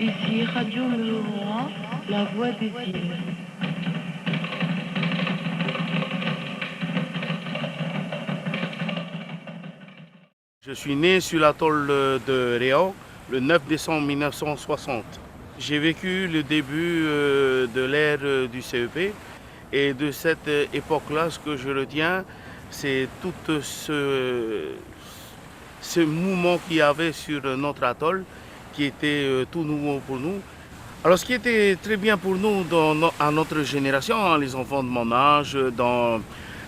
Ici Radio numéro 1, La Voix des îles. Je suis né sur l'atoll de Réau le 9 décembre 1960. J'ai vécu le début de l'ère du CEP et de cette époque-là, ce que je retiens, c'est tout ce mouvement qu'il y avait sur notre atoll qui était tout nouveau pour nous. Alors ce qui était très bien pour nous à notre génération, les enfants de mon âge, dans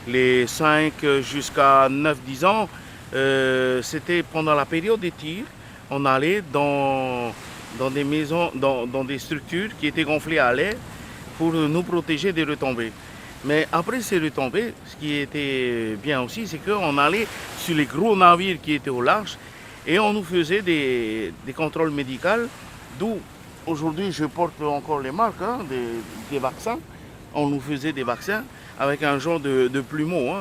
les 5 jusqu'à 9-10 ans, c'était pendant la période des tirs, on allait dans des maisons, dans des structures qui étaient gonflées à l'air pour nous protéger des retombées. Mais après ces retombées, ce qui était bien aussi, c'est qu'on allait sur les gros navires qui étaient au large et on nous faisait des contrôles médicaux, d'où aujourd'hui je porte encore les marques des vaccins. On nous faisait des vaccins avec un genre de plumeau.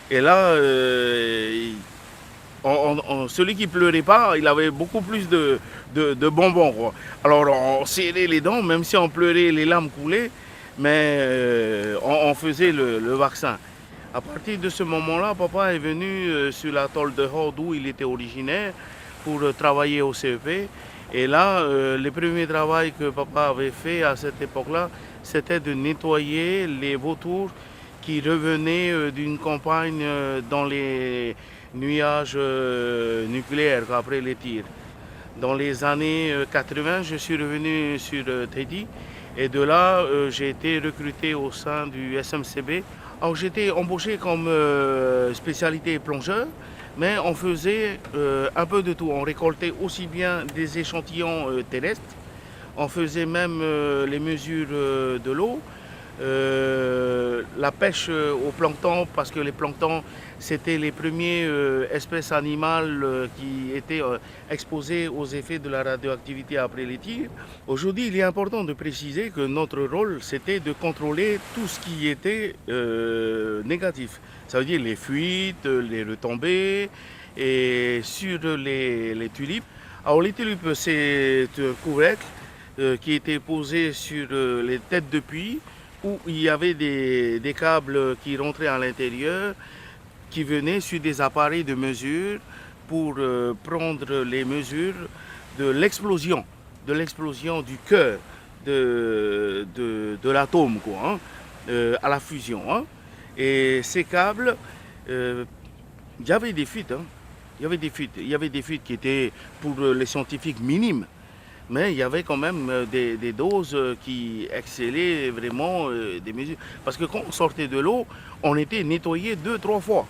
Et là, celui qui pleurait pas, il avait beaucoup plus de bonbons, quoi. Alors on serrait les dents, même si on pleurait, les larmes coulaient, mais on faisait le vaccin. À partir de ce moment-là, papa est venu sur l'atoll de Réau, d'où il était originaire, pour travailler au CEP. Et là, le premier travail que papa avait fait à cette époque-là, c'était de nettoyer les vautours qui revenaient d'une campagne dans les nuages nucléaires après les tirs. Dans les années 80, je suis revenu sur Teddy et de là, j'ai été recruté au sein du SMCB. Alors j'étais embauché comme spécialité plongeur, mais on faisait un peu de tout. On récoltait aussi bien des échantillons terrestres, on faisait même les mesures de l'eau, la pêche au plancton, parce que les planktons, c'était les premières espèces animales qui étaient exposées aux effets de la radioactivité après les tirs. Aujourd'hui, il est important de préciser que notre rôle, c'était de contrôler tout ce qui était négatif. Ça veut dire les fuites, les retombées, et sur les tulipes. Alors les tulipes, c'est un couvercle qui était posé sur les têtes de puits, où il y avait des câbles qui rentraient à l'intérieur, qui venaient sur des appareils de mesure pour prendre les mesures de l'explosion du cœur de l'atome, quoi, à la fusion. Et ces câbles, il y avait des fuites. Il y avait des fuites qui étaient pour les scientifiques minimes. Mais il y avait quand même des doses qui excellaient vraiment des mesures. Parce que quand on sortait de l'eau, on était nettoyé 2-3 fois.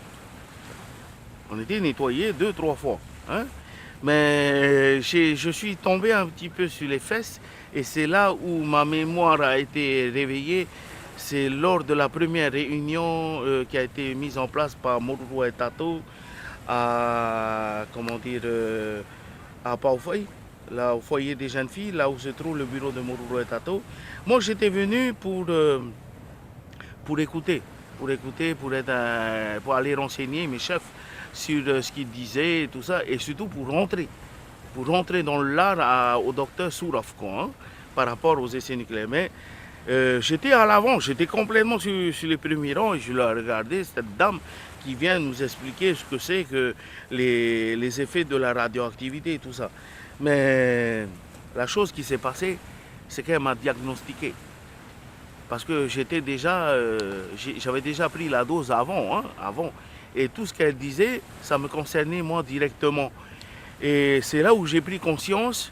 Mais je suis tombé un petit peu sur les fesses et c'est là où ma mémoire a été réveillée. C'est lors de la première réunion qui a été mise en place par Moruro et Tato à Paofoy, là au foyer des jeunes filles, là où se trouve le bureau de Moruro et Tato. Moi j'étais venu pour écouter, pour aller renseigner mes chefs sur ce qu'ils disaient et tout ça, et surtout pour rentrer dans l'art au docteur Sourov, par rapport aux essais nucléaires. Mais j'étais à l'avant, j'étais complètement sur les premiers rangs et je la regardais, cette dame qui vient nous expliquer ce que c'est que les effets de la radioactivité et tout ça. Mais la chose qui s'est passée, c'est qu'elle m'a diagnostiqué. Parce que j'avais déjà pris la dose avant. Et tout ce qu'elle disait, ça me concernait moi directement. Et c'est là où j'ai pris conscience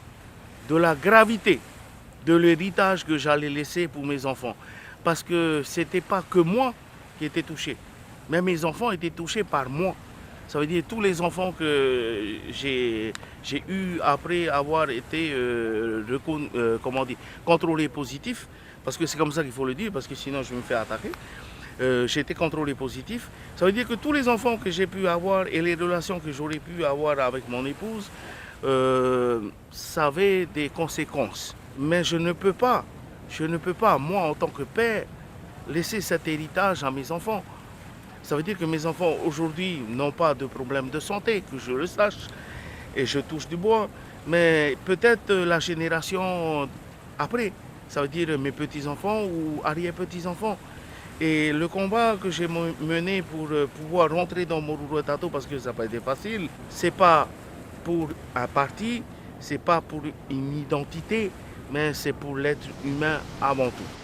de la gravité de l'héritage que j'allais laisser pour mes enfants. Parce que ce n'était pas que moi qui étais touché, mais mes enfants étaient touchés par moi. Ça veut dire tous les enfants que j'ai eus après avoir été contrôlé positif, parce que c'est comme ça qu'il faut le dire, parce que sinon je me fais attaquer. J'ai été contrôlé positif. Ça veut dire que tous les enfants que j'ai pu avoir et les relations que j'aurais pu avoir avec mon épouse, ça avait des conséquences. Mais je ne peux pas, moi en tant que père, laisser cet héritage à mes enfants. Ça veut dire que mes enfants aujourd'hui n'ont pas de problème de santé, que je le sache, et je touche du bois. mais peut-être la génération après, ça veut dire mes petits-enfants ou arrière-petits-enfants. Et le combat que j'ai mené pour pouvoir rentrer dans Moruro Tato, parce que ça n'a pas été facile, c'est pas pour un parti, c'est pas pour une identité, mais c'est pour l'être humain avant tout.